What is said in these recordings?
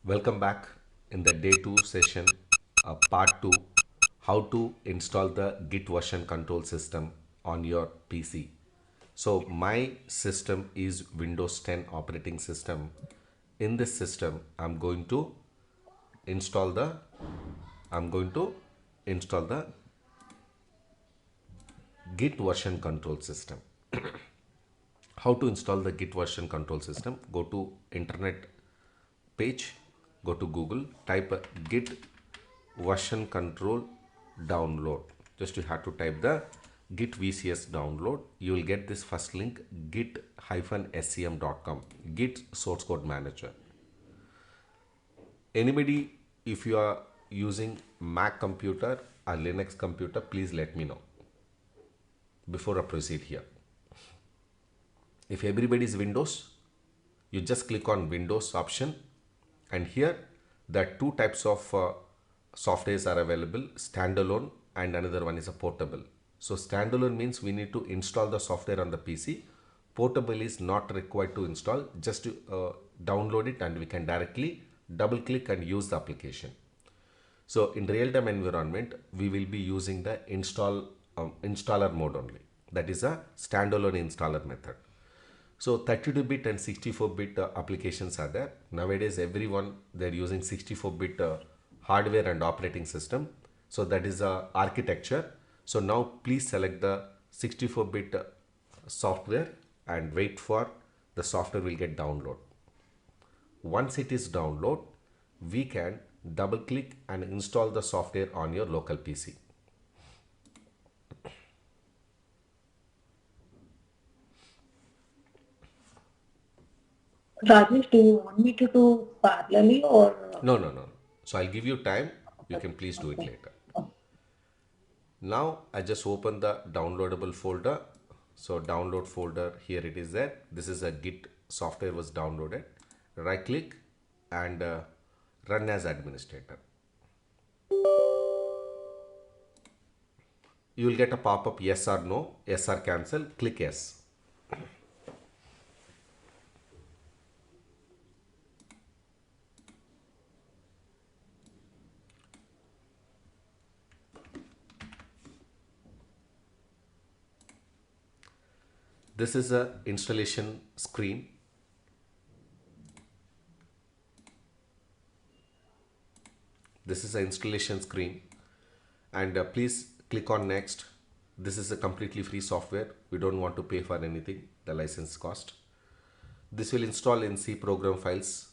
Welcome back in the day 2 session, part 2, how to install the Git version control system on your PC. So my system is Windows 10 operating system. In this system, install the I'm going to install the Git version control system. How to install the Git version control system? Go to internet page, go to Google, type Git version control download. Just you have to type the Git VCS download. You will get this first link, git-scm.com, Git source code manager. Anybody, if you are using Mac computer or Linux computer, please let me know before I proceed here. If everybody is Windows, you just click on Windows option, and here the two types of softwares are available: standalone and another one is a portable. So standalone means we need to install the software on the PC. Portable is not required to install, just to download it and we can directly double click and use the application. So in real-time environment, we will be using the installer mode only. That is a standalone installer method. So 32-bit and 64-bit applications are there. Nowadays, everyone, they're using 64-bit hardware and operating system. So that is a architecture. So now please select the 64-bit software and wait for the software will get download. Once it is download, we can double click and install the software on your local PC. Rajesh, do you want me to do parallelly or? No, no, no. So I'll give you time. You can please do it Okay. later. Now I just open the downloadable folder. So download folder, here it is there. This is a Git software was downloaded. Right click and run as administrator. You will get a pop-up yes or no, yes or cancel. Click yes. This is a installation screen. This is an installation screen, and please click on next. This is a completely free software. We don't want to pay for anything, the license cost. This will install in C program files.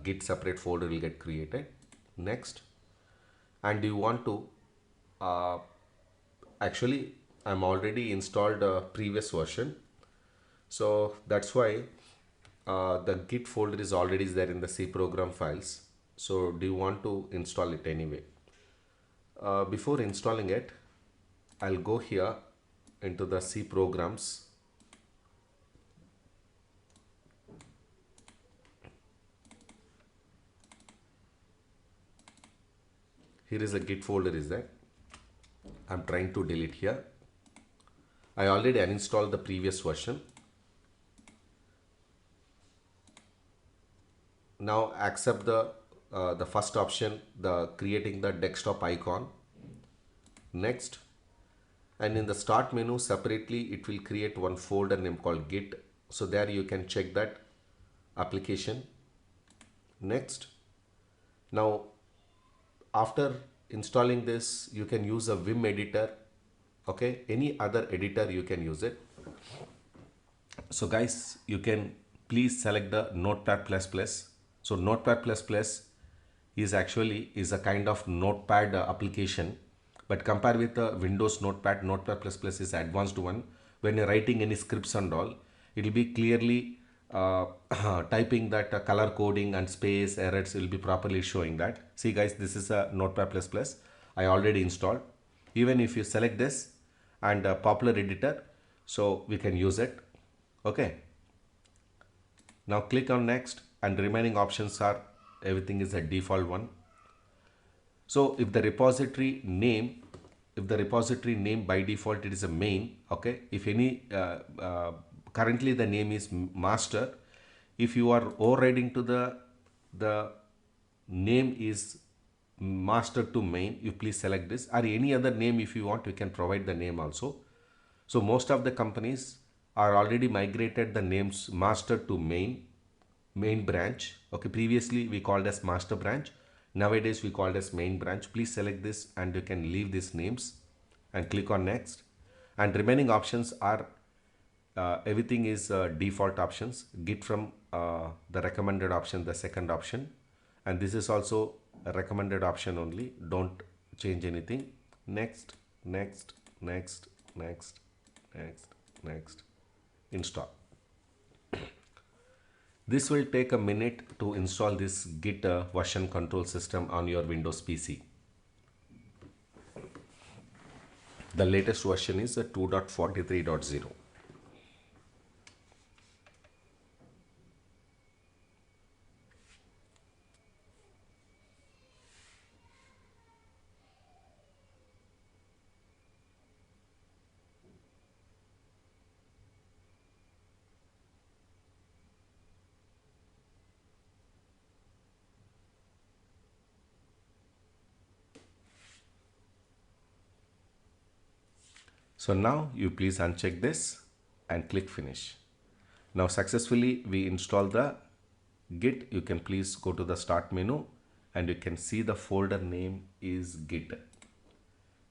Git separate folder will get created. Next, and you want to uh, actually I'm already installed a previous version, so that's why the Git folder is already there in the C program files. So do you want to install it anyway? Before installing it, I'll go here into the C programs. Here is a Git folder is there. I'm trying to delete here. I already uninstalled the previous version. Now accept the first option, the creating the desktop icon. Next, and in the start menu separately it will create one folder name called Git. So there you can check that application. Next, now after installing this, you can use a Vim editor. Okay, any other editor you can use it. So guys, you can please select the Notepad++. So Notepad++ is actually is a kind of notepad application, but compare with the Windows Notepad, Notepad++ is advanced one. When you're writing any scripts and all, it will be clearly typing that color coding and space errors will be properly showing that. See guys, this is a Notepad++. I already installed. Even if you select this and a popular editor, so we can use it. Okay. Now click on next, and remaining options are everything is a default one. So if the repository name by default it is a main. Okay, if any currently the name is master. If you are overriding to the name is master to main, you please select this, or any other name if you want, you can provide the name also. So most of the companies are already migrated the names master to main branch. Okay, previously we called as master branch, nowadays we called as main branch. Please select this and you can leave these names and click on next. And remaining options are everything is default options. Git from the recommended option, the second option, and this is also a recommended option only. Don't change anything. Next, next, next, next, next, next. Install. This will take a minute to install this Git version control system on your Windows PC. The latest version is 2.43.0. So now you please uncheck this and click finish. Now successfully we install the Git. You can please go to the start menu and you can see the folder name is Git.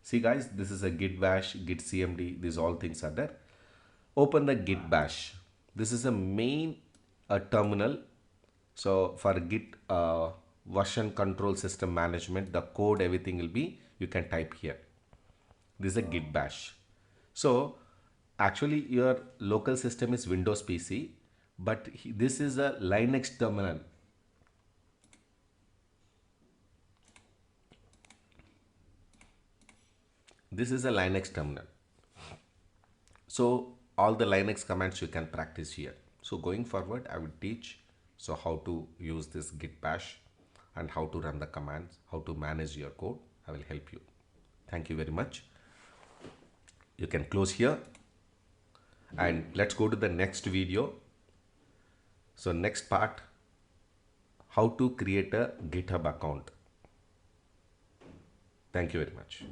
See guys, this is a Git bash, Git cmd, these all things are there. Open the Git bash. This is a main terminal. So for Git version control system management, the code, everything will be, you can type here. This is a Git bash. So actually your local system is Windows PC, but this is a Linux terminal. This is a Linux terminal. So all the Linux commands you can practice here. So going forward, I will teach so how to use this Git bash and how to run the commands, how to manage your code. I will help you. Thank you very much. You can close here and let's go to the next video. So next part, how to create a GitHub account. Thank you very much.